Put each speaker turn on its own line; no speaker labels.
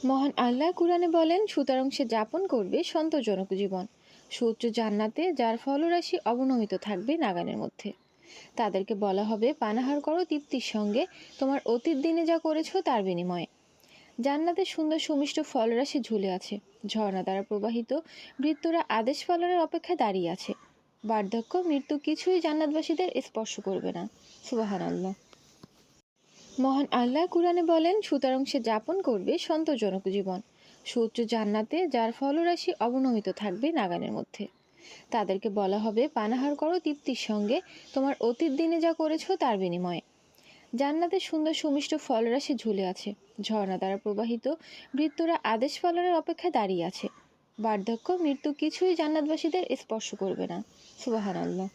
মহান আল্লাহ কুরআনে বলেন, সুতরাং সে যাপন করবে সন্তোষজনক জীবন সুউচ্চ জান্নাতে, যার ফলরাশি অবনমিত থাকবে নাগানের মধ্যে। তাদেরকে বলা হবে, পানাহার করো তৃপ্তির সঙ্গে তোমার অতীত দিনে যা করেছো তার বিনিময়ে। জান্নাতে সুন্দর সুমিষ্ট ফলরাশি ঝুলে আছে, ঝর্ণা দ্বারা প্রবাহিত। মৃত্যুরা আদেশ পালনের অপেক্ষায় দাঁড়িয়ে আছে। বার্ধক্য, মৃত্যু কিছুই জান্নাতবাসীদের স্পর্শ করবে না। সুবহানাল্লাহ। মহান আল্লাহ কুরআনে বলেন, সুতরাং সে যাপন করবে সন্তোষজনক জীবন সুউচ্চ জান্নাতে, যার ফলরাশি অবনমিত থাকবে নাগানের মধ্যে। তাদেরকে বলা হবে, পানাহার করো তৃপ্তির সঙ্গে তোমার অতীত দিনে যা করেছো তার বিনিময়ে। জান্নাতে সুন্দর সুমিষ্ট ফলরাশি ঝুলে আছে, ঝর্ণা দ্বারা প্রবাহিত। মৃত্যুরা আদেশ পালনের অপেক্ষায় দাঁড়িয়ে আছে। বার্ধক্য, মৃত্যু কিছুই জান্নাতবাসীদের স্পর্শ করবে না। সুবহানাল্লাহ।